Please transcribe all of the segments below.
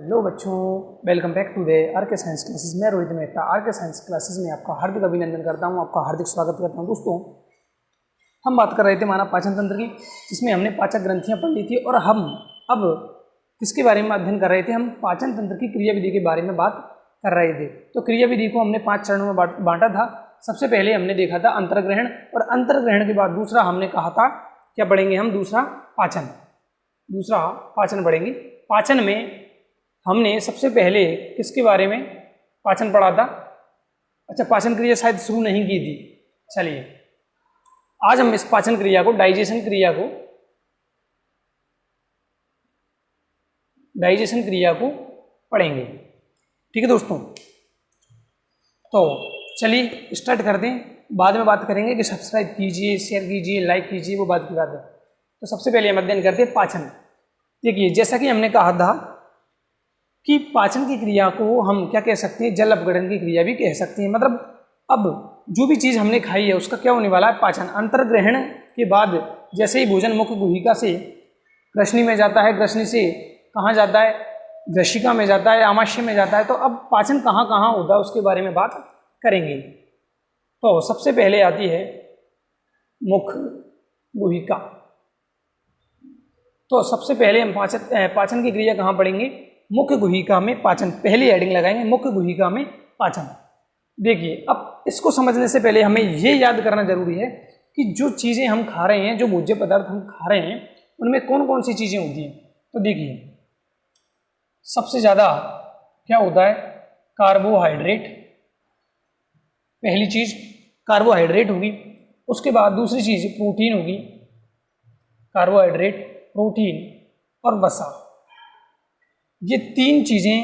Hello बच्चों, welcome back to the RK science classes. मैं Rohit Mehta RK science classes में आपका हार्दिक अभिनंदन करता हूं, आपका हार्दिक स्वागत करता हूं। दोस्तों, हम बात कर रहे थे मानव पाचन तंत्र की, जिसमें हमने पाचक ग्रंथियां पढ़ ली थी और हम अब किसके बारे में अध्ययन कर रहे थे? हम पाचन तंत्र की क्रिया विधि के बारे में बात कर रहे थे। तो क्रिया विधि को हमने 5 चरणों में बांटा था। सबसे पहले हमने देखा था अंतर्ग्रहण, और अंतर्ग्रहण के बाद दूसरा हमने कहा था क्या पढ़ेंगे हम? दूसरा पाचन पढ़ेंगे। पाचन में हमने सबसे पहले किसके बारे में पाचन पढ़ा था? अच्छा, पाचन क्रिया शायद शुरू नहीं की थी। चलिए, आज हम इस पाचन क्रिया को, डाइजेशन क्रिया को पढ़ेंगे। ठीक है दोस्तों, तो चलिए स्टार्ट कर दें। बाद में बात करेंगे कि सब्सक्राइब कीजिए, शेयर कीजिए, लाइक कीजिए, वो बात की बात है। तो सबसे पहले हम अध्ययन करते हैं पाचन। देखिए, जैसा कि हमने कहा था कि पाचन की क्रिया को हम क्या कह सकते हैं? जल अपघटन की क्रिया भी कह सकते हैं। मतलब अब जो भी चीज़ हमने खाई है उसका क्या होने वाला है? पाचन। अंतर्ग्रहण के बाद जैसे ही भोजन मुख्य गुहिका से ग्रसनी में जाता है, ग्रसनी से कहाँ जाता है? ग्रशिका में जाता है, आमाशय में जाता है। तो अब पाचन कहाँ कहाँ होता है उसके बारे में बात करेंगे। तो सबसे पहले आती है मुख्य गुहिका। तो सबसे पहले हम पाचन की क्रिया कहाँ पढ़ेंगे? मुख्य गुहिका में पाचन। पहली हेडिंग लगाएंगे, मुख्य गुहिका में पाचन। देखिए, अब इसको समझने से पहले हमें ये याद करना जरूरी है कि जो चीज़ें हम खा रहे हैं, जो भोज्य पदार्थ हम खा रहे हैं, उनमें कौन कौन सी चीज़ें होती हैं। तो देखिए, सबसे ज़्यादा क्या होता है? कार्बोहाइड्रेट। पहली चीज़ कार्बोहाइड्रेट होगी। उसके बाद दूसरी चीज़ प्रोटीन होगी। कार्बोहाइड्रेट, प्रोटीन और वसा, ये 3 चीज़ें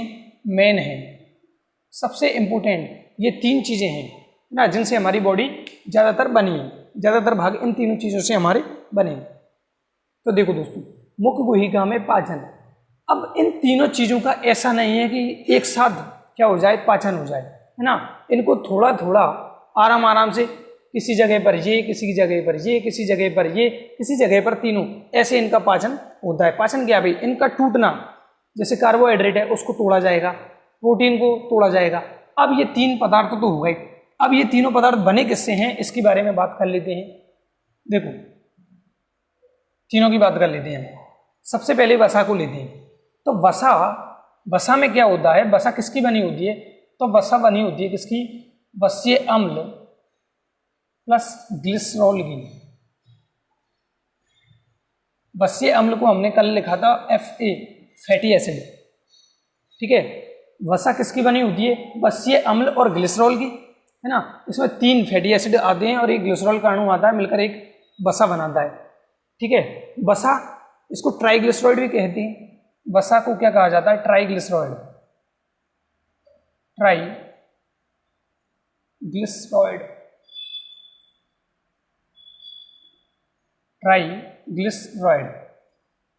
मेन हैं, सबसे इम्पोर्टेंट ये 3 चीज़ें हैं ना, जिनसे हमारी बॉडी ज़्यादातर बनी है। ज़्यादातर भाग इन तीनों चीज़ों से हमारे बने हैं। तो देखो दोस्तों, मुख्य गुहिका में पाचन। अब इन तीनों चीज़ों का ऐसा नहीं है कि एक साथ क्या हो जाए? पाचन हो जाए, है ना। इनको थोड़ा थोड़ा आराम से, किसी जगह पर ये, किसी जगह पर ये, किसी जगह पर ये, किसी जगह पर तीनों, ऐसे इनका पाचन होता है। पाचन क्या भाई? इनका टूटना। जैसे कार्बोहाइड्रेट है उसको तोड़ा जाएगा, प्रोटीन को तोड़ा जाएगा। अब ये 3 पदार्थ तो हो गए। अब ये तीनों पदार्थ बने किससे हैं, इसके बारे में बात कर लेते हैं। देखो, तीनों की बात कर लेते हैं। सबसे पहले वसा को लेते हैं। तो वसा में क्या होता है? वसा किसकी बनी होती है? तो वसा बनी होती है किसकी? वसीय अम्ल प्लस ग्लिसरॉल की। वसीय अम्ल को हमने कल लिखा था Fa, फैटी एसिड। ठीक है, वसा किसकी बनी होती है? वसीय अम्ल और ग्लिसरॉल की, है ना। इसमें 3 फैटी एसिड आते हैं और एक ग्लिसरॉल का अणु आता है, मिलकर एक वसा बनाता है। ठीक है, वसा, इसको ट्राइग्लिसराइड भी कहते हैं। वसा को क्या कहा जाता है? ट्राइग्लिसराइड। ट्राइग्लिसराइड,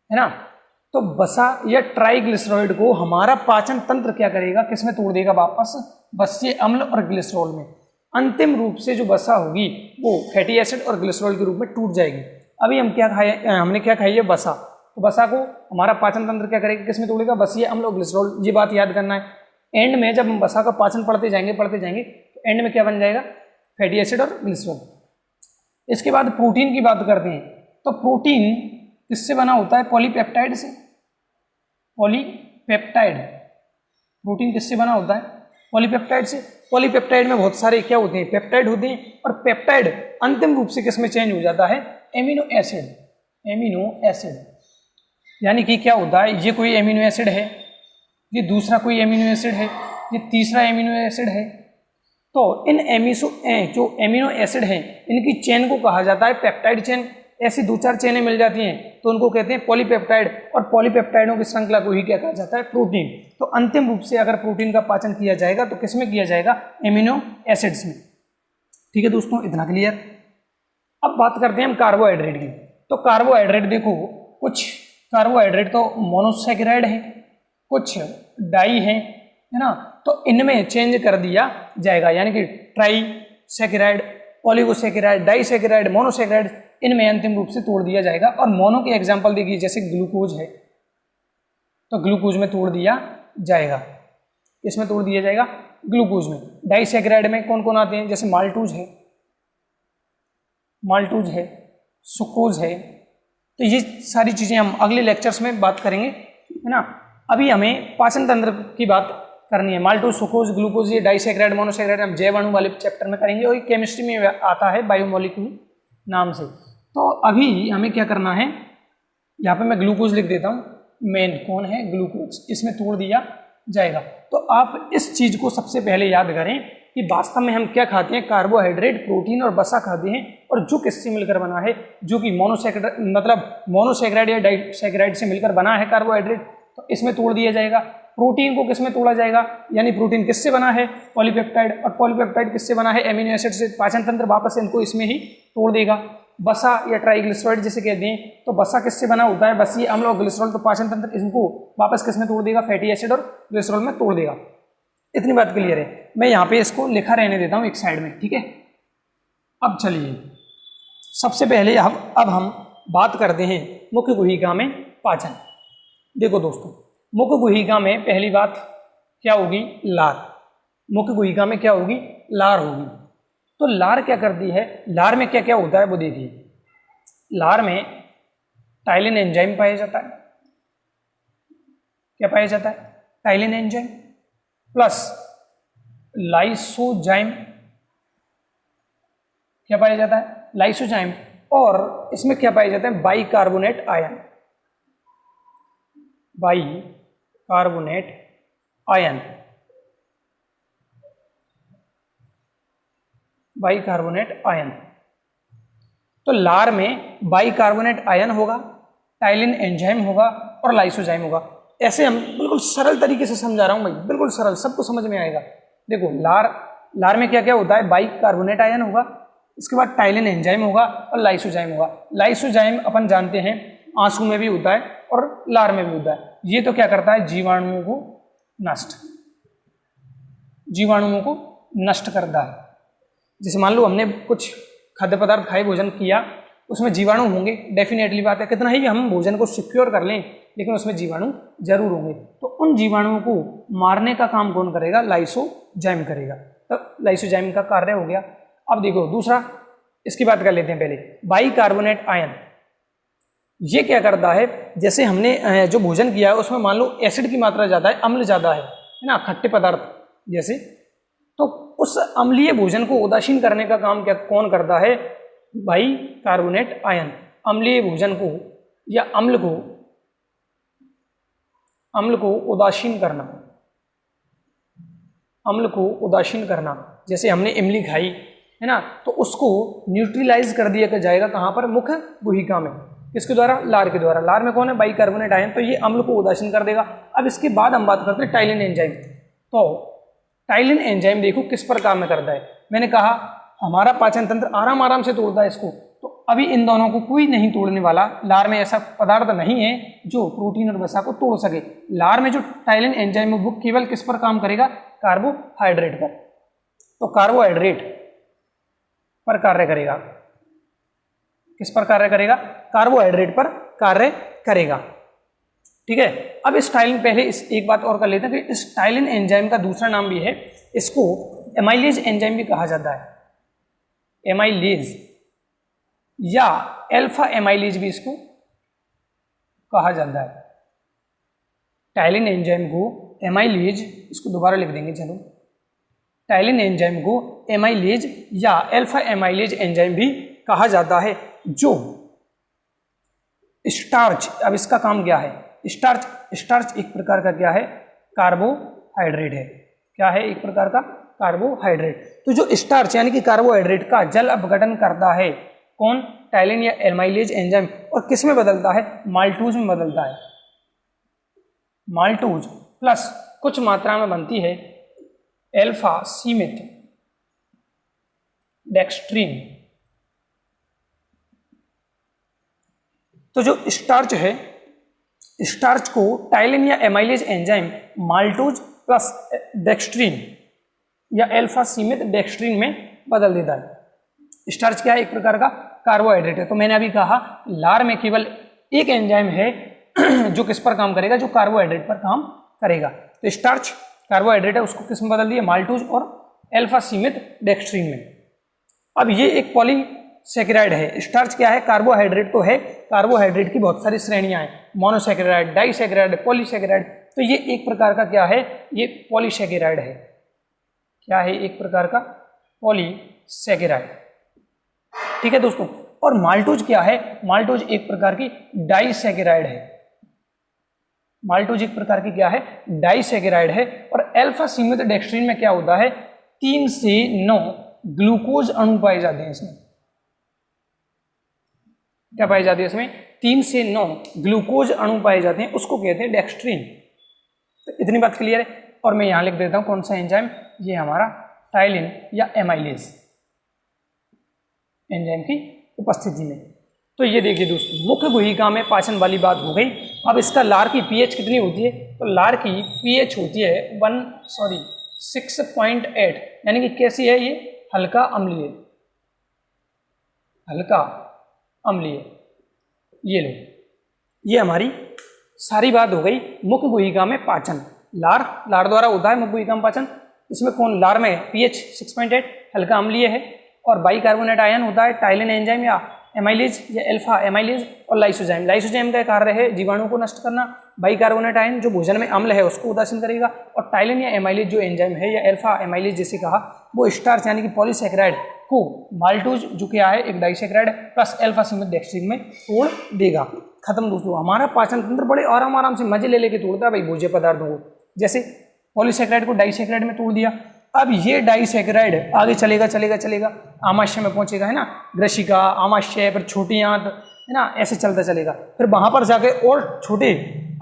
है ना। तो वसा या ट्राइग्लिसराइड को हमारा पाचन तंत्र क्या करेगा? किसमें तोड़ देगा? वापस वसीय अम्ल और ग्लिसरॉल में। अंतिम रूप से जो वसा होगी वो फैटी एसिड और ग्लिसरॉल के रूप में टूट जाएगी। अभी हमने क्या खाई है? वसा। तो वसा को हमारा पाचन तंत्र क्या करेगा? किसमें तोड़ेगा? वसीय अम्ल और ग्लिसरॉल। ये बात याद करना है। एंड में जब हम वसा का पाचन पढ़ते जाएंगे तो एंड में क्या बन जाएगा? फैटी एसिड और ग्लिसरॉल। इसके बाद प्रोटीन की बात करते हैं। तो प्रोटीन किससे बना होता है? पॉलीपेप्टाइड से। प्रोटीन किससे बना होता है? पॉलीपेप्टाइड से। पॉलीपेप्टाइड में बहुत सारे क्या होते हैं? पेप्टाइड होते हैं। और पेप्टाइड अंतिम रूप से किसमें चेंज हो जाता है? Amino acid. यानी कि क्या होता है? ये कोई एमिनो एसिड है, ये दूसरा कोई एमिनो एसिड है, ये तीसरा एमिनो एसिड है। तो इन जो एमिनो एसिड हैं, इनकी चेन को कहा जाता है पेप्टाइड चेन। ऐसी 2-4 चेनें मिल जाती हैं तो उनको कहते हैं पॉलीपेप्टाइड, और पॉलीपेप्टाइडों की श्रृंखला को ही क्या कहा जाता है? प्रोटीन। तो अंतिम रूप से अगर प्रोटीन का पाचन किया जाएगा तो किसमें किया जाएगा? एमिनो एसिड्स में। ठीक है दोस्तों, इतना क्लियर। अब बात करते हैं हम कार्बोहाइड्रेट की। तो कार्बोहाइड्रेट देखो, कुछ कार्बोहाइड्रेट तो मोनोसैकेराइड है, कुछ डाई है ना। तो इनमें चेंज कर दिया जाएगा, यानी कि ट्राइसैकेराइड, ओलिगोसैकेराइड, डाइसैकेराइड, मोनोसैकेराइड, इनमें अंतिम रूप से तोड़ दिया जाएगा। और मोनो के एग्जाम्पल देखिए, जैसे ग्लूकोज है, तो ग्लूकोज में तोड़ दिया जाएगा। इसमें तोड़ दिया जाएगा ग्लूकोज में। डाइसैकेराइड में कौन कौन आते हैं, जैसे माल्टोज है, सुक्रोज है। तो ये सारी चीज़ें हम अगले लेक्चर्स में बात करेंगे, है ना। अभी हमें पाचन तंत्र की बात करनी है। माल्टोज, सुक्रोज, ग्लूकोज, ये डाइसैकेराइड, मोनोसैकेराइड हम जैव अणु वाले चैप्टर में करेंगे और ये केमिस्ट्री में आता है बायोमोलिक्यूल नाम से। तो अभी हमें क्या करना है, यहाँ पे मैं ग्लूकोज लिख देता हूँ, मेन कौन है, ग्लूकोज, इसमें तोड़ दिया जाएगा। तो आप इस चीज़ को सबसे पहले याद करें कि वास्तव में हम क्या खाते हैं, कार्बोहाइड्रेट, प्रोटीन और वसा खाते हैं, और जो किससे मिलकर बना है, जो कि मोनोसैकेराइड या डाइसैकेराइड से मिलकर बना है कार्बोहाइड्रेट, तो इसमें तोड़ दिया जाएगा। प्रोटीन को किसमें तोड़ा जाएगा, यानी प्रोटीन किससे बना है, पॉलीपेप्टाइड, और पॉलीपेप्टाइड किससे बना है, एमिनो एसिड से। पाचन तंत्र वापस इनको इसमें ही तोड़ देगा। वसा या ट्राइग्लिसराइड जिसे कहते हैं, तो वसा किससे बना होता है, बस ये अम्ल और ग्लिसरॉल। तो पाचन तंत्र इनको वापस किसमें तोड़ देगा, फैटी एसिड और ग्लिसरॉल में तोड़ देगा। इतनी बात क्लियर है। मैं यहाँ पे इसको लिखा रहने देता हूँ एक साइड में, ठीक है। अब चलिए सबसे पहले अब हम बात करते हैं मुख्य गुहिका में पाचन। देखो दोस्तों, मुख्य गुहिका में पहली बात क्या होगी, लार। मुख्य गुहिका में क्या होगी, लार होगी। तो लार क्या करती है, लार में क्या क्या होता है वो देखिए। लार में टाइलिन एंजाइम पाया जाता है। क्या पाया जाता है, टाइलिन एंजाइम प्लस लाइसोजाइम। क्या पाया जाता है, लाइसोजाइम। और इसमें क्या पाया जाता है, bicarbonate ion. Bicarbonate ion, bicarbonate ion. तो लार में बाइकार्बोनेट आयन होगा, टाइलिन एंजाइम होगा और लाइसोजाइम होगा। ऐसे हम बिल्कुल सरल तरीके से समझा रहा हूं भाई, बिल्कुल सरल, सबको समझ में आएगा। देखो लार में क्या क्या होता है, बाइकार्बोनेट आयन होगा, इसके बाद टाइलिन एंजाइम होगा और लाइसोजाइम होगा। लाइसोजाइम अपन जानते हैं आंसू में भी होता है और लार में भी होता है। ये तो क्या करता है, जीवाणुओं को नष्ट करता है। जैसे मान लो हमने कुछ खाद्य पदार्थ खाए, भोजन किया, उसमें जीवाणु होंगे, डेफिनेटली बात है। कितना ही हम भोजन को सिक्योर कर लें, लेकिन उसमें जीवाणु जरूर होंगे। तो उन जीवाणुओं को मारने का काम कौन करेगा, लाइसोजाइम करेगा। तो लाइसोजाइम का कार्य हो गया। अब देखो दूसरा, इसकी बात कर लेते हैं पहले, बाइकार्बोनेट आयन। ये क्या करता है, जैसे हमने जो भोजन किया है उसमें मान लो एसिड की मात्रा ज़्यादा है, अम्ल ज़्यादा है ना, खट्टे पदार्थ जैसे, तो उस अम्लीय भोजन को उदासीन करने का काम क्या कौन करता है, बाइकार्बोनेट आयन। अम्लीय भोजन को या अम्ल को उदासीन करना, अम्ल को उदासीन करना। जैसे हमने इमली खाई है ना, तो उसको न्यूट्रलाइज कर दिया जाएगा कहाँ पर, मुख्य गुहिका में। किसके द्वारा, लार के द्वारा। लार में कौन है, बाइकार्बोनेट आयन। तो ये अम्ल को उदासीन कर देगा। अब इसके बाद हम बात करते हैं टाइलिन एंजाइम। तो टाइलिन एंजाइम देखो किस प्रकार में करता है। मैंने कहा हमारा पाचन तंत्र आराम से तोड़ता है इसको, तो अभी इन दोनों को कोई नहीं तोड़ने वाला। लार में ऐसा पदार्थ नहीं है जो प्रोटीन और वसा को तोड़ सके। लार में जो टाइलिन एंजाइम है वो केवल किस पर काम करेगा, कार्बोहाइड्रेट पर। तो कार्बोहाइड्रेट पर कार्य करेगा। किस पर कार्य करेगा, कार्बोहाइड्रेट पर कार्य करेगा। ठीक है। अब इस टाइलिन, पहले एक बात और कर लेते हैं कि इस टाइलिन एंजाइम का दूसरा नाम भी है, इसको एमाइलेज एंजाइम भी कहा जाता है। एमाइलेज या अल्फा एमाइलेज भी इसको कहा जाता है। टाइलिन एंजाइम को एमाइलेज, इसको दोबारा लिख देंगे, चलो, टाइलिन एंजाइम को एमाइलेज या अल्फा एमाइलेज एंजाइम भी कहा जाता है। जो स्टार्च, अब इसका काम क्या है, स्टार्च एक प्रकार का क्या है, कार्बोहाइड्रेट है। क्या है, एक प्रकार का कार्बोहाइड्रेट। तो जो स्टार्च यानी कि कार्बोहाइड्रेट का जल अपघटन करता है कौन, टाइलिन या एमाइलेज एंजाइम, और किस में बदलता है, माल्टोज में बदलता है। माल्टोज प्लस कुछ मात्रा में बनती है अल्फा सीमित डेक्स्ट्रीन। तो जो स्टार्च है, स्टार्च को टाइलिन या एमाइलेज एंजाइम माल्टोज प्लस डेक्स्ट्रीन या अल्फा सीमित डेक्स्ट्रीन में बदल देता है। स्टार्च क्या है, एक प्रकार का कार्बोहाइड्रेट है। तो मैंने अभी कहा लार में केवल एक एंजाइम है जो किस पर काम करेगा, जो कार्बोहाइड्रेट पर काम करेगा। तो स्टार्च कार्बोहाइड्रेट है, उसको किस में बदल दिया, माल्टोज और अल्फा सीमित डेक्स्ट्रीन में। अब ये एक पॉलीसेकेराइड है। स्टार्च क्या है, कार्बोहाइड्रेट तो है, कार्बोहाइड्रेट की बहुत सारी श्रेणियां हैं, मोनोसेकेराइड, डाइसेकेराइड, पॉलीसेकेराइड। तो ये एक प्रकार का क्या है, ये पॉलीसेकेराइड है। क्या है, एक प्रकार का पॉलीसेकेराइड। ठीक है दोस्तों। और माल्टोज क्या है, माल्टोज एक प्रकार की डाइसेकेराइड है। माल्टोज एक प्रकार की क्या है, डाइसेकेराइड है। और अल्फा सीमित डेक्स्ट्रीन में क्या होता है, 3 से 9 ग्लूकोज अणु पाए जाते हैं इसमें। क्या पाए जाते हैं इसमें, 3 से 9 ग्लूकोज अणु पाए जाते हैं, उसको कहते हैं डेक्स्ट्रीन। तो इतनी बात क्लियर है। और मैं यहां लिख देता हूं कौन सा एंजाइम, ये हमारा टाइलिन या एमाइलेज एंजाइम की उपस्थिति में। तो ये देखिए दोस्तों, मुख्य गुहिका में पाचन वाली बात हो गई। अब इसका लार की पीएच कितनी होती है, तो लार की पीएच होती है 6.8, यानी कि कैसी है ये, हल्का अम्लीय, हल्का अम्लीय। ये लो, ये हमारी सारी बात हो गई मुख्य गुहिका में पाचन। लार द्वारा होता है मुख्य गुहिका में पाचन। इसमें कौन, लार में पीएच 6.8 हल्का अम्लीय है, और बाइकार्बोनेट आयन होता है टाइलिन एंजाइम या एमाइलेज या अल्फा एमाइलेज, और लाइसोजाइम। लाइसोजाइम का कार्य है जीवाणु को नष्ट करना, बाइकार्बोनेट आयन जो भोजन में अम्ल है उसको उदासीन करेगा, और टाइलिन या एमाइलेज जो एंजाइम है या अल्फा एमाइलेज जैसे कहा, वो स्टार्च यानी कि पॉलीसेकेराइड को माल्टोज जो क्या है एक डाइसेकेराइड प्लस अल्फा सीमित डेक्स्ट्रीन में तोड़ देगा। खत्म दोस्तों। हमारा पाचन तंत्र बड़े आराम से मजे ले लेके तोड़ता है भाई भोज्य पदार्थों को। जैसे पॉलीसेकेराइड को डाइसेकेराइड में तोड़ दिया, अब ये डाइसेकेराइड आगे चलेगा आमाशय में पहुंचेगा, है ना, ग्रशिका, आमाशय, फिर छोटी आंत, है ना, ऐसे चलता चलेगा। फिर वहां पर जाके और छोटे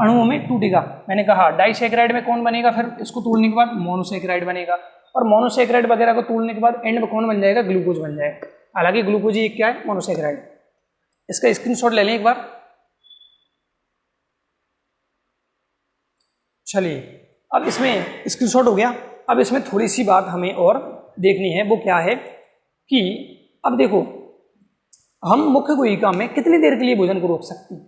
अणुओं में टूटेगा। मैंने कहा डाइसेकेराइड में कौन बनेगा, फिर इसको तोड़ने के बाद मोनोसेकेराइड बनेगा, और मोनोसेकेराइड वगैरह को तोड़ने के बाद एंड में कौन बन जाएगा, ग्लूकोज बन जाएगा। हालांकि ग्लूकोज ही क्या है, मोनोसेकेराइड। इसका स्क्रीनशॉट ले लें एक बार। चलिए, अब इसमें स्क्रीनशॉट हो गया। अब इसमें थोड़ी सी बात हमें और देखनी है, वो क्या है कि अब देखो, हम मुख्य गुहिका में कितनी देर के लिए भोजन को रोक सकते हैं,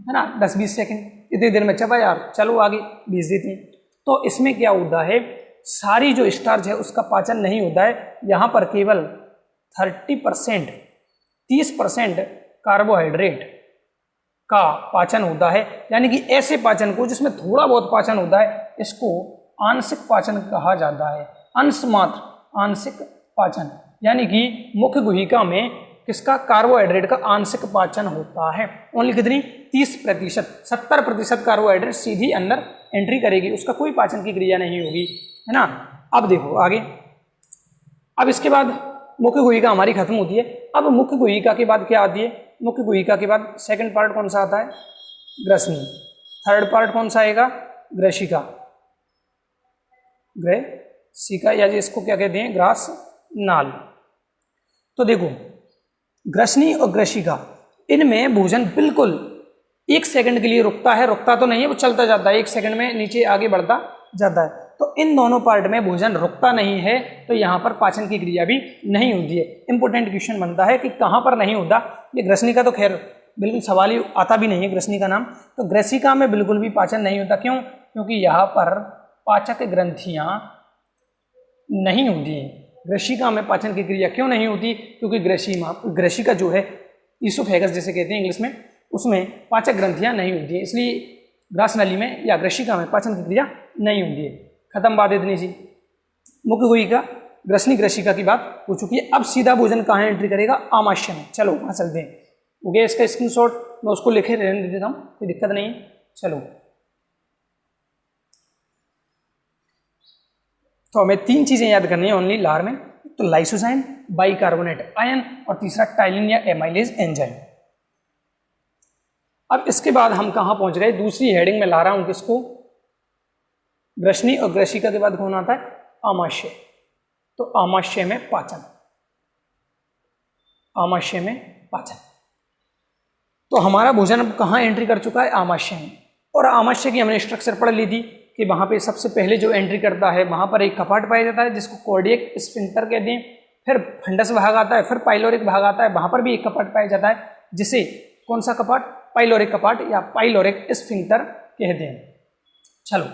है ना, 10-20 सेकंड, इतनी देर में चपा यार, चलो आगे भेज देते हैं। तो इसमें क्या होता है, सारी जो स्टार्च है उसका पाचन नहीं होता है, यहाँ पर केवल 30% कार्बोहाइड्रेट का पाचन होता है। यानी कि ऐसे पाचन को जिसमें थोड़ा बहुत पाचन होता है, इसको आंशिक पाचन कहा जाता है। अंश मात्र आंशिक पाचन, यानी कि मुख्य गुहिका में किसका, कार्बोहाइड्रेट का आंशिक पाचन होता है। ओनली कितनी, 30%, 70% कार्बोहाइड्रेट सीधी अंदर एंट्री करेगी, उसका कोई पाचन की क्रिया नहीं होगी, है ना। अब देखो आगे, अब इसके बाद मुख्य गुहिका हमारी खत्म होती है। अब मुख्य गुहिका के बाद क्या आती है, मुख्य गुहिका के बाद सेकंड पार्ट कौन सा आता है, ग्रसनी। थर्ड पार्ट कौन सा आएगा, ग्रशिका, ग्रशिका, या इसको क्या कहते हैं, ग्रास नाल। तो देखो, ग्रसनी और ग्रशिका, इनमें भोजन बिल्कुल 1 सेकंड के लिए रुकता है, रुकता तो नहीं है, वो चलता जाता है, 1 सेकंड में नीचे आगे बढ़ता जाता है। तो इन दोनों पार्ट में भोजन रुकता नहीं है, तो यहाँ पर पाचन की क्रिया भी नहीं होती है। इंपॉर्टेंट क्वेश्चन बनता है कि कहाँ पर नहीं होता। ये ग्रसनी का तो खैर बिल्कुल सवाल ही आता भी नहीं है, ग्रसनी का नाम। तो ग्रसिका में बिल्कुल भी पाचन नहीं होता। क्यों, क्योंकि यहाँ पर पाचक ग्रंथियाँ नहीं होती हैं। ग्रशिका में पाचन की क्रिया क्यों नहीं होती, क्योंकि ग्रशिका जो है ईसोफेगस जैसे कहते हैं इंग्लिश में, उसमें पाचक ग्रंथियाँ नहीं होती है, इसलिए ग्रास नली में या ग्रशिका में पाचन की क्रिया नहीं होती है। खत्म बात इतनी सी। मुख्य गुहिका, ग्रसनी, ग्रशिका की बात हो चुकी है। अब सीधा भोजन कहाँ एंट्री करेगा, आमाशय में। चलो वहाँ चलते हैं। हो गया इसका स्क्रीनशॉट, मैं उसको लिखे रहने देता हूँ, कोई दिक्कत नहीं है। चलो, तो हमें 3 चीजें याद करनी है ओनली लार में, तो लाइसोजाइम, बाइकार्बोनेट आयन, और तीसरा टाइलिन या एमाइलेज एंजाइम। अब इसके बाद हम कहाँ पहुंच गए, दूसरी हेडिंग में ला रहा हूं किसको, ग्रसनी और ग्रशिका के बाद कौन आता है, आमाशय। तो आमाशय में पाचन, आमाशय में पाचन। तो हमारा भोजन अब कहाँ एंट्री कर चुका है, आमाशय में। और आमाशय की हमने स्ट्रक्चर पढ़ ली थी कि वहाँ पे सबसे पहले जो एंट्री करता है वहाँ पर एक कपाट पाया जाता है जिसको कार्डियक स्फिंक्टर कहते हैं। फिर फंडस भाग आता है, फिर पाइलोरिक भाग आता है, वहाँ पर भी एक कपाट पाया जाता है जिसे कौन सा कपाट, पाइलोरिक कपाट या पाइलोरिक स्फिंक्टर कहते हैं। चलो,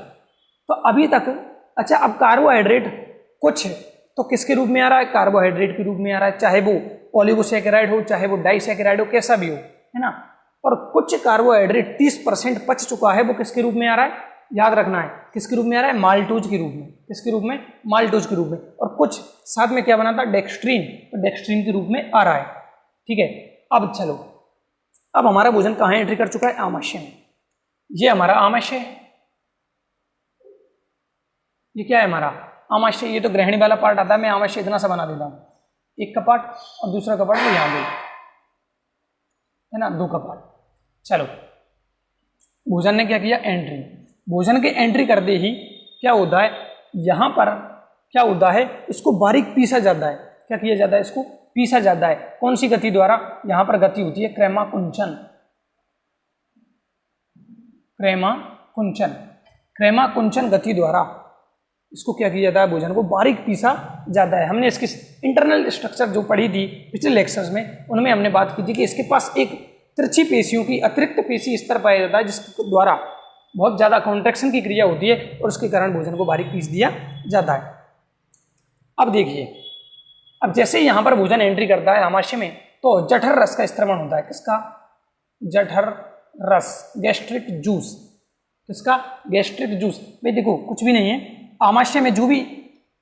तो अभी तक, अच्छा अब कार्बोहाइड्रेट कुछ तो किसके रूप में आ रहा है, कार्बोहाइड्रेट के रूप में आ रहा है, चाहे वो ओलिगोसैकेराइड हो, चाहे वो डाइसैकेराइड हो, कैसा भी हो, है ना। और कुछ कार्बोहाइड्रेट 30% पच चुका है, वो किसके रूप में आ रहा है, याद रखना है, किसके रूप में आ रहा है, माल्टोज के रूप में, किसके रूप में, माल्टोज के रूप में। और कुछ साथ में क्या बना था, डेक्स्ट्रीन, तो डेक्स्ट्रीन के रूप में आ रहा है, ठीक है। अब चलो, अब हमारा भोजन कहाँ एंट्री कर चुका है, आमाशय में। ये हमारा आमाशय है, ये क्या है हमारा आमाशय, ये तो ग्रहणी वाला पार्ट आता है। मैं आमाशय इतना सा बना देता हूँ, एक कपाट और दूसरा कपाट वो यहाँ दे, है ना, 2 कपाट। चलो, भोजन ने क्या किया, एंट्री, भोजन के एंट्री कर दे ही क्या होता है, यहाँ पर क्या होता है, इसको बारीक पीसा जाता है। क्या किया जाता है, इसको पीसा जाता है। कौन सी गति द्वारा, यहाँ पर गति होती है क्रेमाकुंचन, क्रेमाकुंचन, क्रेमाकुंचन गति द्वारा इसको क्या किया जाता है, भोजन को बारीक पीसा जाता है। हमने इसकी इंटरनल स्ट्रक्चर जो पढ़ी थी पिछले लेक्चर्स में, उनमें हमने बात की थी कि इसके पास एक तिरछी पेशियों की अतिरिक्त पेशी स्तर पाया जाता है, जिसके द्वारा बहुत ज़्यादा कॉन्ट्रैक्शन की क्रिया होती है और उसके कारण भोजन को बारीक पीस दिया जाता है। अब देखिए, अब जैसे यहाँ पर भोजन एंट्री करता है आमाशय में, तो जठर रस का स्त्रवण होता है। किसका, जठर रस, गैस्ट्रिक जूस, किसका, गैस्ट्रिक जूस। भाई देखो, कुछ भी नहीं है, आमाशय में जो भी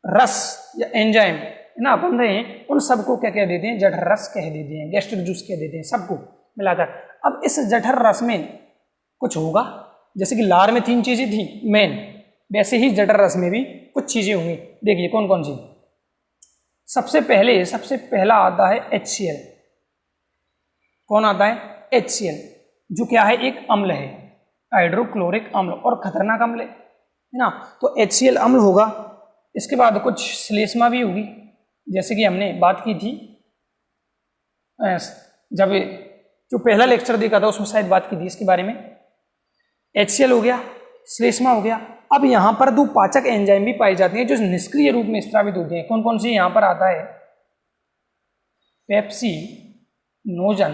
रस या एंजाइम है ना बन रहे हैं, उन सबको क्या कह देते हैं, जठर रस कह देते हैं, गैस्ट्रिक जूस कह देते हैं, सबको मिलाकर। अब इस जठर रस में कुछ होगा, जैसे कि लार में 3 चीजें थी मेन, वैसे ही जठर रस में भी कुछ चीजें होंगी। देखिए कौन कौन सी। सबसे पहला आता है HCl। कौन आता है, HCl, जो क्या है, एक अम्ल है, हाइड्रोक्लोरिक अम्ल, और खतरनाक अम्ल है ना। तो HCl अम्ल होगा। इसके बाद कुछ श्लेष्मा भी होगी, जैसे कि हमने बात की थी जब जो पहला लेक्चर देखा था उसमें शायद बात की थी इसके बारे में। HCl हो गया, श्लेष्मा हो गया। अब यहाँ पर 2 पाचक एंजाइम भी पाई जाती हैं जो निष्क्रिय रूप में स्रावित होते हैं। कौन कौन सी, यहाँ पर आता है पेप्सिनोजन।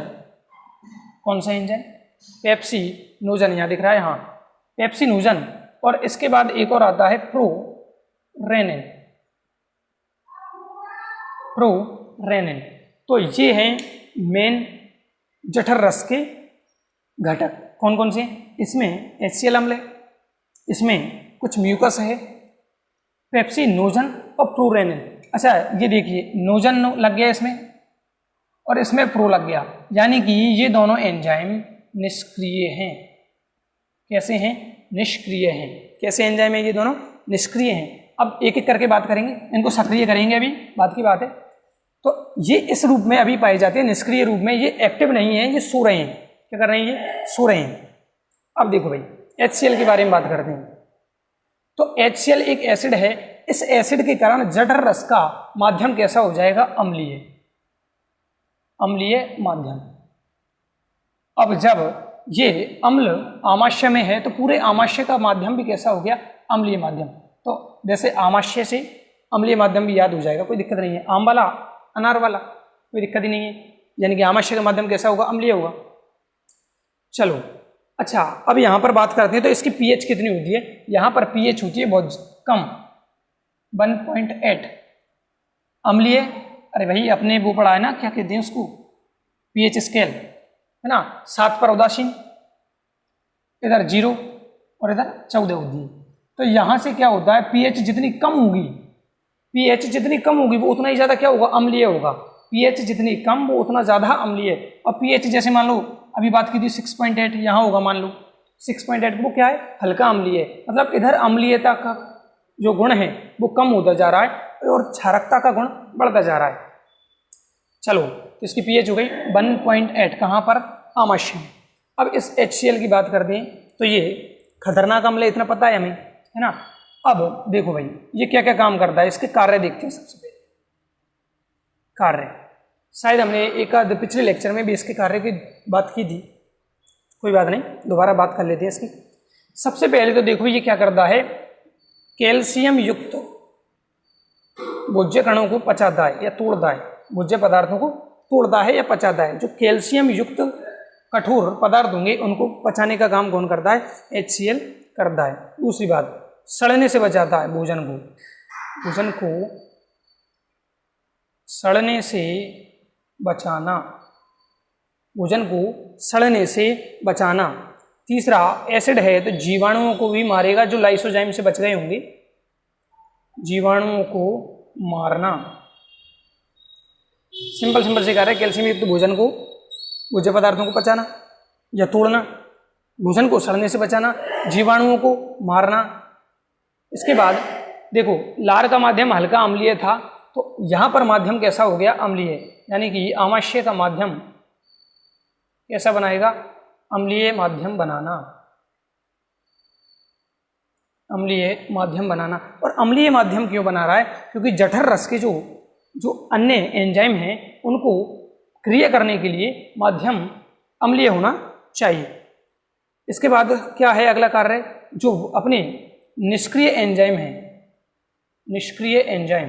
कौन सा एंजाइम, पेप्सिनोजन, यहाँ दिख रहा है, हाँ, पेप्सिनोजन। और इसके बाद एक और आता है प्रोरेनिन, प्रोरेनिन। तो ये हैं मेन जठर रस के घटक। कौन कौन से, इसमें HCl अम्ल है, इसमें कुछ म्यूकस है, पेप्सिनोजन और प्रोरेनिन। अच्छा ये देखिए, नोजन लग गया इसमें और इसमें प्रो लग गया, यानी कि ये दोनों एंजाइम निष्क्रिय हैं। कैसे हैं, निष्क्रिय हैं। कैसे एंजाइम है ये दोनों, निष्क्रिय हैं। अब एक एक करके बात करेंगे, इनको सक्रिय करेंगे, अभी बात की बात है। तो ये इस रूप में अभी पाए जाते हैं, निष्क्रिय रूप में। ये एक्टिव नहीं है, ये सो रहे हैं। क्या कर रहे हैं, ये सो रहे हैं। अब देखो भाई, HCl के बारे में बात करते हैं। तो HCl एक एसिड है, इस एसिड के कारण जठर रस का माध्यम कैसा हो जाएगा, अम्लीय, अम्लीय माध्यम। अब जब ये अम्ल आमाशय में है तो पूरे आमाशय का माध्यम भी कैसा हो गया, अम्लीय माध्यम। तो जैसे आमाशय से अम्लीय माध्यम भी याद हो जाएगा, कोई दिक्कत नहीं है। आम वाला, अनार वाला, कोई दिक्कत ही नहीं है। यानी कि आमाशय का माध्यम कैसा होगा, अम्लीय होगा। चलो अच्छा, अब यहाँ पर बात करते हैं तो इसकी pH कितनी होती है। यहाँ पर pH होती है बहुत कम, 1.8 अम्लीय। अरे भाई अपने वो पढ़ा है ना, क्या कहते हैं उसको, pH स्केल, है ना। 7 पर उदासीन, इधर 0 और इधर 14 होती है। तो यहाँ से क्या होता है, pH जितनी कम होगी, pH जितनी कम होगी वो उतना ही ज़्यादा क्या होगा, अम्लीय होगा। pH जितनी कम वो उतना ज़्यादा अम्लीय। और pH जैसे मान लो अभी बात की थी 6.8, यहाँ होगा मान लो 6.8, वो क्या है, हल्का अम्लीय। मतलब इधर अम्लीयता का जो गुण है वो कम होता जा रहा है और क्षारकता का गुण बढ़ता जा रहा है। चलो तो इसकी pH हो गई 1.8, कहाँ पर, आमाशय में। अब इस HCl की बात करते हैं तो ये खतरनाक अम्ल है, इतना पता है हमें, है ना। अब देखो भाई ये क्या क्या काम करता है, इसके कार्य देखते हैं। सबसे पहले कार्य, शायद हमने एक आध पिछले लेक्चर में भी इसके कार्य की बात की थी, कोई बात नहीं, दोबारा बात कर लेते हैं इसकी। सबसे पहले तो देखो ये क्या करता है, कैल्शियम युक्त भोज्य कणों को पचाता है या तोड़ता है, भोज्य पदार्थों को तोड़ता है या पचाता है। जो कैल्शियम युक्त कठोर पदार्थ होंगे उनको पचाने का काम कौन करता है, HCl करता है। दूसरी बात, सड़ने से बचाता है, भोजन को सड़ने से बचाना, भोजन को सड़ने से बचाना। तीसरा एसिड है तो जीवाणुओं को भी मारेगा, जो लाइसोजाइम से बच गए होंगे, जीवाणुओं को मारना। सिंपल से कह रहा है कैल्शियम युक्त भोजन को, भोज्य पदार्थों को पचाना या तोड़ना, भोजन को सड़ने से बचाना, जीवाणुओं को मारना। इसके बाद देखो लार का माध्यम हल्का अम्लीय था, तो यहाँ पर माध्यम कैसा हो गया, अम्लीय, यानी कि आमाशय का माध्यम कैसा बनाएगा, अम्लीय माध्यम बनाना, अम्लीय माध्यम बनाना। और अम्लीय माध्यम क्यों बना रहा है, क्योंकि जठर रस के जो अन्य एंजाइम हैं उनको क्रिया करने के लिए माध्यम अम्लीय होना चाहिए। इसके बाद क्या है अगला कार्य, जो अपने निष्क्रिय एंजाइम हैं, निष्क्रिय एंजाइम,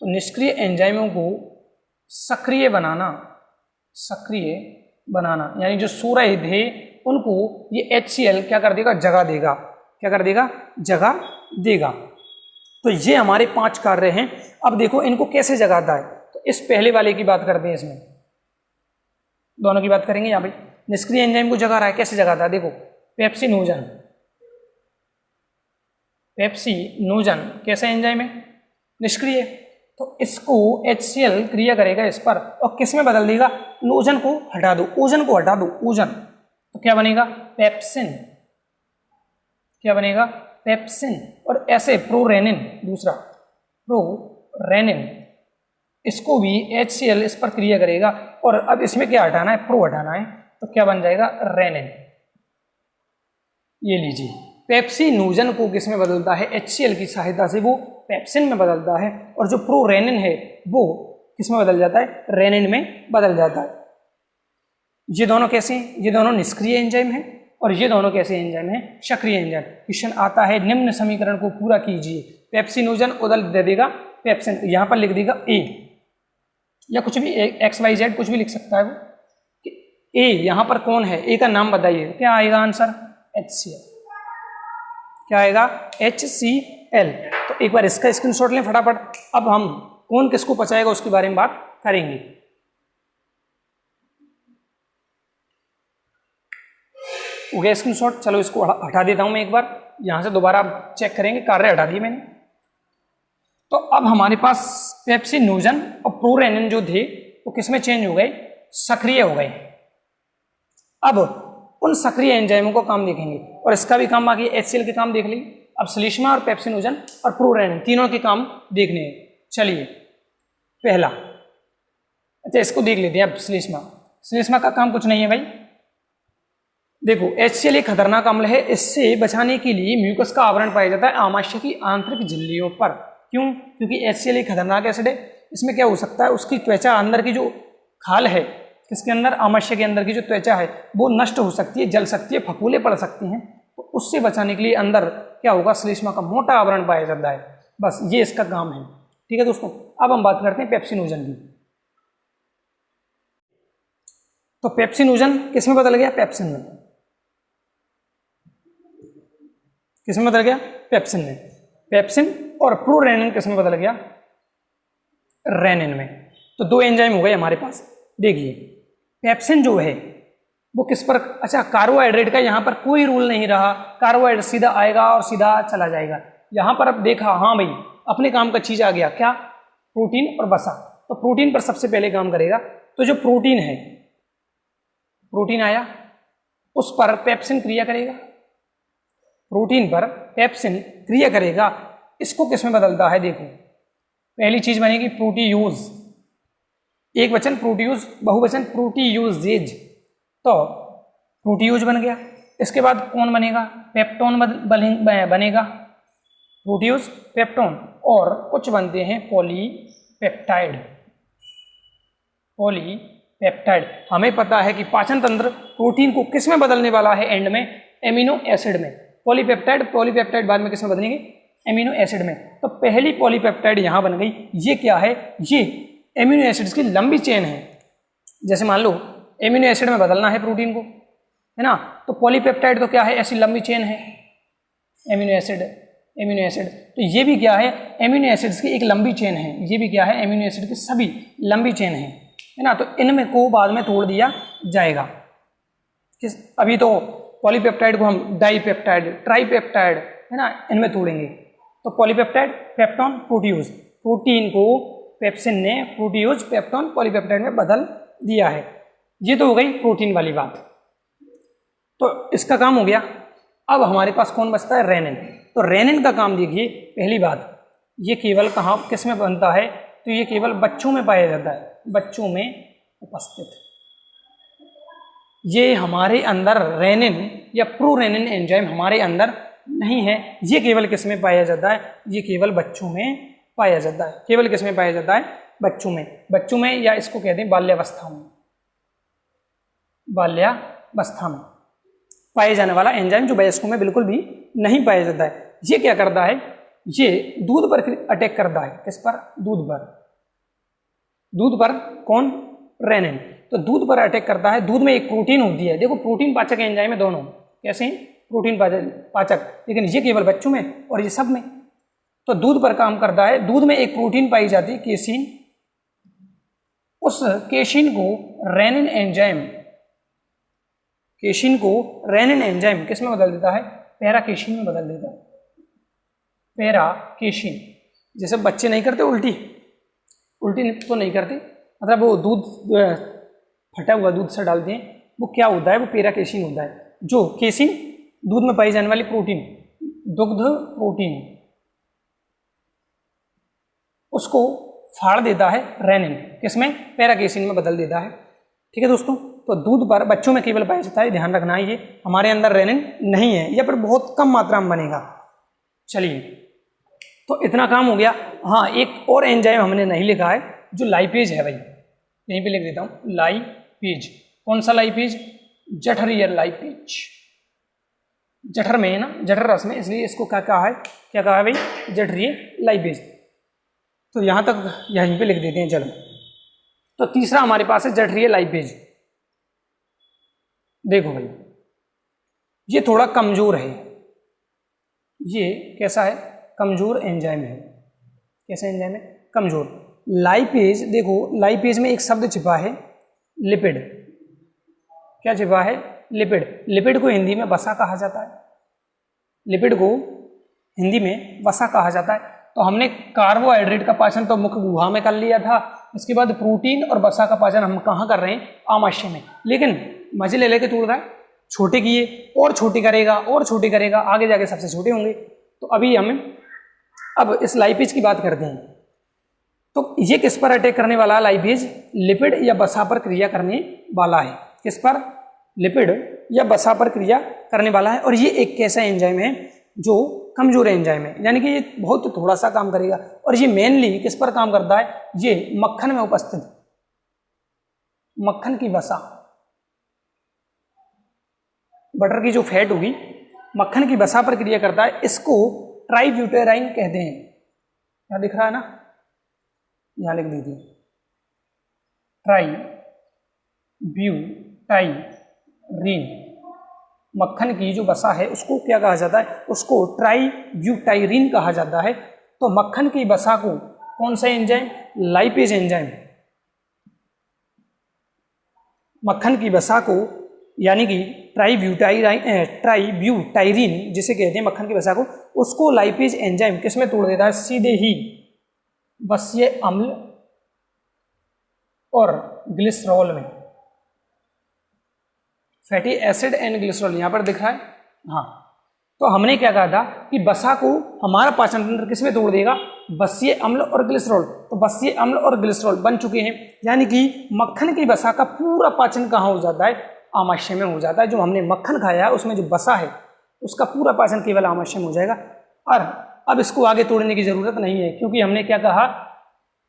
तो निष्क्रिय एंजाइमों को सक्रिय बनाना, सक्रिय बनाना, यानी जो सो रहे थे उनको ये HCl क्या कर देगा, जगा देगा, क्या कर देगा, जगा देगा। तो ये हमारे 5 कार्य हैं। अब देखो इनको कैसे जगाता है, तो इस पहले वाले की बात करते हैं, इसमें दोनों की बात करेंगे। यहाँ पे निष्क्रिय एंजाइम को जगा रहा है, कैसे जगाता है, देखो पेप्सिनोजन, पेप्सिनोजन कैसा एंजाइम है, निष्क्रिय, तो इसको HCl क्रिया करेगा इस पर और किस में बदल देगा, ओजन को हटा दो, ओजन को हटा दो, ओजन, तो क्या बनेगा, पेप्सिन, क्या बनेगा, पेप्सिन। और ऐसे प्रोरेनिन, दूसरा प्रोरेनिन, इसको भी HCl इस पर क्रिया करेगा और अब इसमें क्या हटाना है, प्रो हटाना है, तो क्या बन जाएगा, रेनिन। ये लीजिए पेप्सिनोजन को किस में बदलता है, HCl की सहायता से वो पेप्सिन में बदलता है, और जो प्रोरेनिन है वो किस में बदल जाता है, रेनिन में बदल जाता है। ये दोनों कैसे हैं, ये दोनों निष्क्रिय एंजाइम हैं और ये दोनों कैसे एंजाइम हैं, सक्रिय एंजाइम। क्वेश्चन आता है निम्न समीकरण को पूरा कीजिए, पेप्सिनोजन उधर दे देगा पेप्सिन, यहाँ पर लिख देगा A या कुछ भी XYZ कुछ भी लिख सकता है वो, A यहाँ पर कौन है, A का नाम बताइए, क्या आएगा आंसर, HCl, क्या आएगा, HCl। तो एक बार इसका स्क्रीनशॉट लें फटाफट। अब हम कौन किसको पचाएगा उसके बारे में बात करेंगे। हो गया स्क्रीनशॉट, चलो इसको हटा देता हूं मैं एक बार, यहां से दोबारा आप चेक करेंगे, कार्य हटा दिए मैंने। तो अब हमारे पास पेप्सिनोजन और प्रोरेनिन जो थे वो किसमें चेंज हो गए, सक्रिय हो गए। अब उन सक्रिय एंजाइमों को काम देखेंगे और इसका भी काम बाकी, HCl के काम देख ली। अब श्लेष्मा और पेप्सिनोजन और प्रोरेनिन तीनों के काम देखने हैं। चलिए पहला, अच्छा इसको देख लेते हैं अब। श्लेष्मा का काम कुछ नहीं है भाई, देखो HCl एक खतरनाक अम्ल है, इससे बचाने के लिए म्यूकस का आवरण पाया जाता है आमाशय की आंतरिक झिल्लियों पर। क्यों, क्योंकि HCl एक खतरनाक एसिड है, इसमें क्या हो सकता है, उसकी त्वचा अंदर की जो खाल है, किसके अंदर, आमाशय के अंदर की जो त्वचा है वो नष्ट हो सकती है, जल सकती है, फफूले पड़ सकती हैं, तो उससे बचाने के लिए अंदर क्या होगा, श्लेष्मा का मोटा आवरण पाया जाता है। बस ये इसका काम है। ठीक है दोस्तों, अब हम बात करते हैं पेप्सिनोजन की। तो पेप्सिनोजन किस में बदल गया, पेप्सिन में, किस में बदल गया, पेप्सिन में। पेप्सिन और प्रोरेनिन किस में बदल गया, रेनिन में। तो 2 एंजाइम हो गए हमारे पास। देखिए पेप्सिन जो है वो किस पर, अच्छा कार्बोहाइड्रेट का यहाँ पर कोई रूल नहीं रहा, कार्बोहाइड्रेट सीधा आएगा और सीधा चला जाएगा। यहाँ पर अब देखा, हाँ भाई अपने काम का चीज आ गया, क्या, प्रोटीन और वसा। तो प्रोटीन पर सबसे पहले काम करेगा, तो जो प्रोटीन है, प्रोटीन आया, उस पर पेप्सिन क्रिया करेगा, प्रोटीन पर पेप्सिन क्रिया करेगा। इसको किस में बदलता है, देखो पहली चीज बनेगी प्रोटीयूज, एक वचन प्रोटीयूज, बहुवचन प्रोटीयूजेज, तो प्रोटीयूज बन गया। इसके बाद कौन बनेगा, पेप्टोन बनेगा, प्रोटीयूज पेप्टोन, और कुछ बनते हैं पॉलीपेप्टाइड, पॉलीपेप्टाइड। हमें पता है कि पाचन तंत्र प्रोटीन को किस में बदलने वाला है, एंड में एमिनो एसिड में। पॉलीपेप्टाइड बाद में किस में बदलेंगे, एमिनो एसिड में। तो पहली पॉलीपेप्टाइड यहाँ बन गई। ये क्या है, ये एमिनो एसिड्स की लंबी चेन है। जैसे मान लो एमिनो एसिड में बदलना है प्रोटीन को, है ना, तो पॉलीपेप्टाइड तो क्या है, ऐसी लंबी चेन है। Amino acid, amino acid. तो ये भी क्या है, एमिनो एसिड्स की एक लंबी चेन है, ये भी क्या है, एमिनो एसिड की सभी लंबी चेन है ना। तो इनमें को बाद में तोड़ दिया जाएगा। किस, अभी तो पॉलीपेप्टाइड को हम डाईपेप्टाइड, ट्राईपेप्टाइड है ना, इनमें तोड़ेंगे। तो पॉलीपेप्टाइड, पेप्टोन, प्रोटीओज, प्रोटीन को पेप्सिन ने प्रोटीओज, पेप्टोन, पॉलीपेप्टाइड में बदल दिया है। ये तो हो गई प्रोटीन वाली बात। तो इसका काम हो गया। अब हमारे पास कौन बचता है, रेनिन। तो रेनिन का काम देखिए, पहली बात, ये केवल कहाँ किस में बनता है, तो ये केवल बच्चों में पाया जाता है, बच्चों में उपस्थित। ये हमारे अंदर रेनिन या प्रोरेनिन एंजाइम हमारे अंदर नहीं है, ये केवल किस में पाया जाता है, ये केवल बच्चों में पाया जाता है। केवल किस में पाया जाता है, बच्चों में। बच्चों में, या इसको कहते हैं बाल्यावस्था में, बाल्यावस्था में पाए जाने वाला एंजाइम जो वयस्कों में बिल्कुल भी नहीं पाया जाता है। ये क्या करता है, ये दूध पर अटैक करता है। किस पर, दूध पर। दूध पर कौन, रेनिन। तो दूध पर अटैक करता है। दूध में एक प्रोटीन होती है, देखो प्रोटीन पाचक एंजाइम है दोनों, कैसे हैं, प्रोटीन पाचक, लेकिन ये केवल बच्चों में और ये सब में। तो दूध पर काम करता है। दूध में एक प्रोटीन पाई जाती है, केसीन। उस केसीन को रेनिन एंजाइम, केसीन को रेनिन एंजाइम किस में बदल देता है, पैराकेसीन में बदल देता है। पैराकेसीन। जैसे बच्चे नहीं करते उल्टी, उल्टी तो नहीं करते, मतलब वो दूध फटा हुआ दूध से डालते हैं, वो क्या होता है, वो पैराकेसीन होता है। जो केसीन, दूध में पाई जाने वाली प्रोटीन, दुग्ध प्रोटीन, उसको फाड़ देता है रेनिन, किसमें, पैराकेसीन में बदल देता है। ठीक है दोस्तों। तो दूध पर बच्चों में केवल पाया जाता है, ध्यान रखना है, ये हमारे अंदर रेनिन नहीं है, या फिर बहुत कम मात्रा में बनेगा। चलिए, तो इतना काम हो गया। हाँ, एक और एंजाइम हमने नहीं लिखा है, जो लाइपेज है भाई, यहीं पे लिख देता हूँ, लाइपेज। कौन सा लाइपेज, जठरीय लाइपेज। जठर में है ना, जठर रस में, इसलिए इसको क्या कहा है, क्या कहा है भाई, जठरीय लाइपेज। तो यहाँ तक यहीं पे लिख देते हैं। चलो, तो तीसरा हमारे पास है जठरीय लाइपेज। देखो भाई, ये थोड़ा कमजोर है, ये कैसा है, कमजोर एंजाइम है। कैसा एंजाइम है, कमजोर। लाइपेज, देखो लाइपेज में एक शब्द छिपा है, लिपिड। क्या छिपा है, लिपिड। लिपिड को हिंदी में वसा कहा जाता है, लिपिड को हिंदी में वसा कहा जाता है। तो हमने कार्बोहाइड्रेट का पाचन तो मुख्य गुहा में कर लिया था, इसके बाद प्रोटीन और वसा का पाचन हम कहाँ कर रहे हैं, आमाशय में। लेकिन मजे ले लेके तोड़ रहा है, छोटे किए और छोटे करेगा और छोटे करेगा, आगे जाके सबसे छोटे होंगे। तो अभी हम अब इस लाइपेज की बात करते हैं। तो ये किस पर अटैक करने वाला है, लाइपेज, लिपिड या वसा पर क्रिया करने वाला है। किस पर, लिपिड या वसा पर क्रिया करने वाला है। और ये एक कैसा एंजाइम है, जो कमजोर एंजाइम है, यानी कि ये बहुत थोड़ा सा काम करेगा। और ये मेनली किस पर काम करता है, ये मक्खन में उपस्थित, मक्खन की वसा, बटर की जो फैट होगी, मक्खन की वसा पर क्रिया करता है। इसको ट्राईब्यूटेराइन कहते हैं। यहाँ दिख रहा है ना, यहाँ लिख दीजिए, ट्राईब्यूटाइरीन। मक्खन की जो वसा है उसको क्या कहा जाता है, उसको ट्राईब्यूटाइरीन कहा जाता है। तो मक्खन की वसा को कौन सा एंजाइम, लाइपेज एंजाइम, मक्खन की वसा को, यानी कि ट्राईब्यूटाइरीन जिसे कहते हैं मक्खन की वसा को, उसको लाइपेज एंजाइम किस में तोड़ देता है, सीधे ही वसीय अम्ल और ग्लिसरॉल में। फैटी एसिड एंड ग्लिसरॉल यहाँ पर दिख रहा है। हाँ, तो हमने क्या कहा था कि वसा को हमारा पाचन तंत्र किस में तोड़ देगा, वसीय अम्ल और ग्लिसरॉल। तो वसीय अम्ल और ग्लिसरॉल बन चुके हैं, यानी कि मक्खन की वसा का पूरा पाचन कहाँ हो जाता है, आमाशय में हो जाता है। जो हमने मक्खन खाया है उसमें जो वसा है उसका पूरा पाचन केवल आमाशय में हो जाएगा। और अब इसको आगे तोड़ने की जरूरत नहीं है, क्योंकि हमने क्या कहा,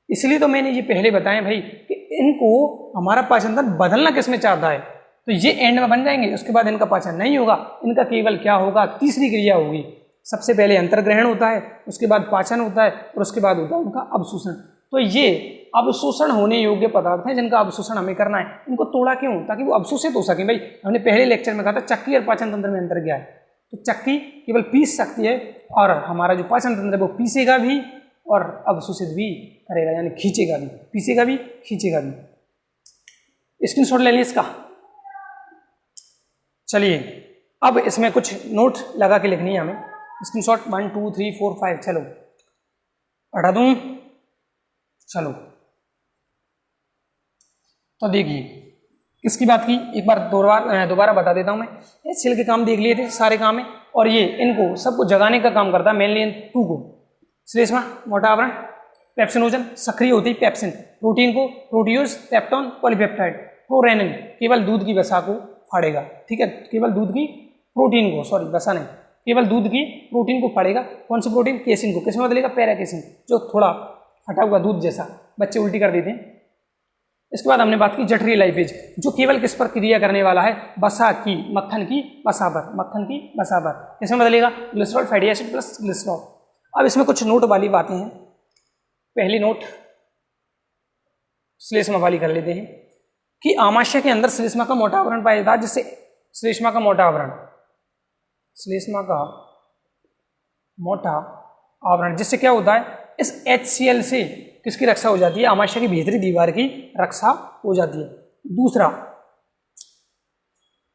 इसलिए तो मैंने ये पहले बताया भाई कि इनको हमारा पाचन तंत्र बदलना किस में चाहता है, तो ये एंड में बन जाएंगे, उसके बाद इनका पाचन नहीं होगा। इनका केवल क्या होगा, तीसरी क्रिया होगी। सबसे पहले अंतर्ग्रहण होता है, उसके बाद पाचन होता है, और उसके बाद होता है उनका अवशोषण। तो ये अवशोषण होने योग्य पदार्थ हैं जिनका अवशोषण हमें करना है। इनको तोड़ा क्यों, ताकि वो अवशोषित हो सके। भाई हमने पहले लेक्चर में कहा था चक्रीय और पाचन तंत्र में अंतर क्या है, तो तो चक्की केवल पीस सकती है और हमारा जो पाचन तंत्र है वो पीसेगा भी और अवशोषित भी करेगा, यानी खींचेगा भी, पीसेगा भी खींचेगा भी। स्क्रीनशॉट ले लिया इसका। चलिए अब इसमें कुछ नोट लगा के लिखनी है हमें। स्क्रीनशॉट 1 2 3 4 5, चलो हटा दूं। चलो तो देखिए किसकी बात की, एक बार दोबारा बता देता हूं मैं। HCl के काम देख लिए थे, सारे काम है, और ये इनको सबको जगाने का काम करता है, मेनली इन 2 को। श्लेष्मा मोटा आवरण, पेप्सिनोजन सक्रिय होती है पेप्सिन, प्रोटीन को प्रोटियोज, पेप्टोन, पॉलीपेप्टाइड, प्रोरेनिन केवल दूध की वसा को फाड़ेगा, ठीक है, केवल दूध की प्रोटीन को, सॉरी वसा नहीं, केवल दूध की प्रोटीन को फाड़ेगा। कौन सी प्रोटीन? केसिन को। किसमें बदलेगा? पैरा केसिन, जो थोड़ा फटा हुआ दूध जैसा, बच्चे उल्टी कर देते हैं। इसके बाद हमने बात की जठरीय लाइपेज, जो केवल किस पर क्रिया करने वाला है? वसा की, मक्खन की वसा पर, मक्खन की वसा पर। किसमें बदलेगा? Glycerol fatty acid plus glycerol. अब इसमें कुछ नोट वाली बातें हैं। पहली नोट श्लेष्मा वाली कर लेते हैं कि आमाशय के अंदर श्लेष्मा का मोटा आवरण पाया जाता है, जिससे श्लेष्मा का मोटा आवरण, श्लेष्मा का मोटा आवरण, जिससे क्या होता है? इस HCl से किसकी रक्षा हो जाती है? आमाशय की भीतरी दीवार की रक्षा हो जाती है। दूसरा,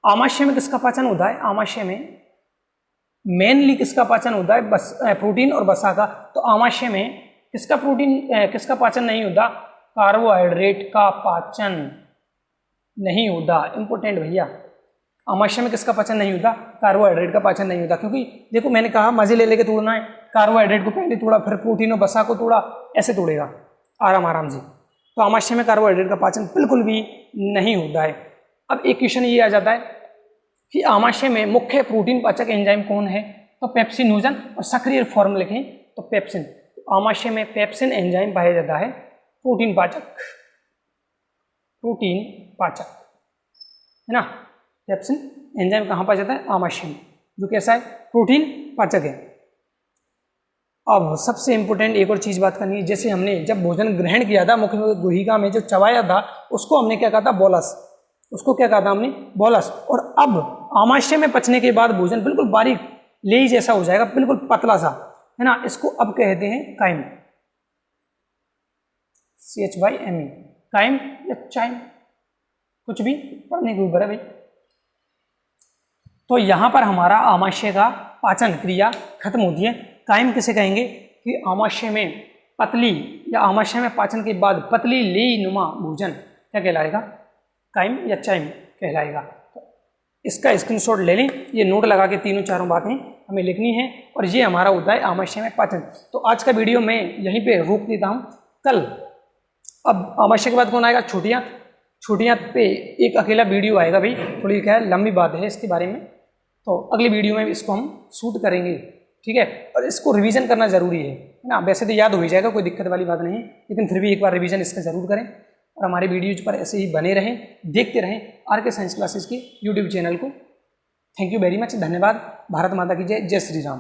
आमाशय में किसका पाचन होता है? आमाशय में मेनली किसका पाचन होता है? बस प्रोटीन और वसा का। तो आमाशय में किसका किसका पाचन नहीं होता? कार्बोहाइड्रेट का पाचन नहीं होता। इंपोर्टेंट भैया, आमाशय में किसका पाचन नहीं होता? कार्बोहाइड्रेट का पाचन नहीं होता, क्योंकि देखो मैंने कहा मजे ले लेके तोड़ना है। कार्बोहाइड्रेट को पहले तोड़ा, फिर प्रोटीन और वसा को तोड़ा, ऐसे तोड़ेगा आराम आराम से। तो आमाशय में कार्बोहाइड्रेट का पाचन बिल्कुल भी नहीं होता है। अब एक क्वेश्चन ये आ जाता है कि आमाशय में मुख्य प्रोटीन पाचक एंजाइम कौन है? तो पेप्सिनोजन, और सक्रिय फॉर्म लिखें तो पेप्सिन। आमाशय में पेप्सिन एंजाइम पाया जाता है, प्रोटीन पाचक, प्रोटीन पाचक है ना। पेप्सिन एंजाइम कहाँ पाया जाता है? आमाशय में, जो कैसा है? प्रोटीन पाचक है। अब सबसे इंपॉर्टेंट एक और चीज बात करनी है, जैसे हमने जब भोजन ग्रहण किया था, मुख्य गुहिका में जो चबाया था, उसको हमने क्या कहा था? बोलस। उसको क्या कहा था हमने? बोलस। और अब आमाशय में पचने के बाद भोजन बिल्कुल बारीक लेई जैसा हो जाएगा, बिल्कुल पतला सा, है ना। इसको अब कहते हैं काइम, CHYME, काइम या चाइम, कुछ भी पढ़ने के ऊपर है भाई। तो यहां पर हमारा आमाशय का पाचन क्रिया खत्म होती है। काइम किसे कहेंगे? कि आमाशय में पतली या आमाशय में पाचन के बाद पतली लेई नुमा भोजन क्या कहलाएगा? काइम या चाइम कहलाएगा। तो इसका स्क्रीनशॉट ले लें, ये नोट लगा के तीनों चारों बातें हमें लिखनी है, और ये हमारा होता है आमाशय में पाचन। तो आज का वीडियो मैं यहीं पे रोक देता हूँ। कल अब आमाशय के बाद कौन आएगा? छुट्टियाँ। छुट्टियाँ पे एक अकेला वीडियो आएगा भाई, थोड़ी क्या है लंबी बात है इसके बारे में, तो अगली वीडियो में इसको हम शूट करेंगे, ठीक है। और इसको रिवीजन करना जरूरी है ना। वैसे तो याद हो ही जाएगा, कोई दिक्कत वाली बात नहीं है, लेकिन फिर भी एक बार रिवीजन इसका जरूर करें, और हमारे वीडियोज पर ऐसे ही बने रहें, देखते रहें RK साइंस क्लासेस के यूट्यूब चैनल को। थैंक यू वेरी मच, धन्यवाद। भारत माता की जय, जय श्री राम।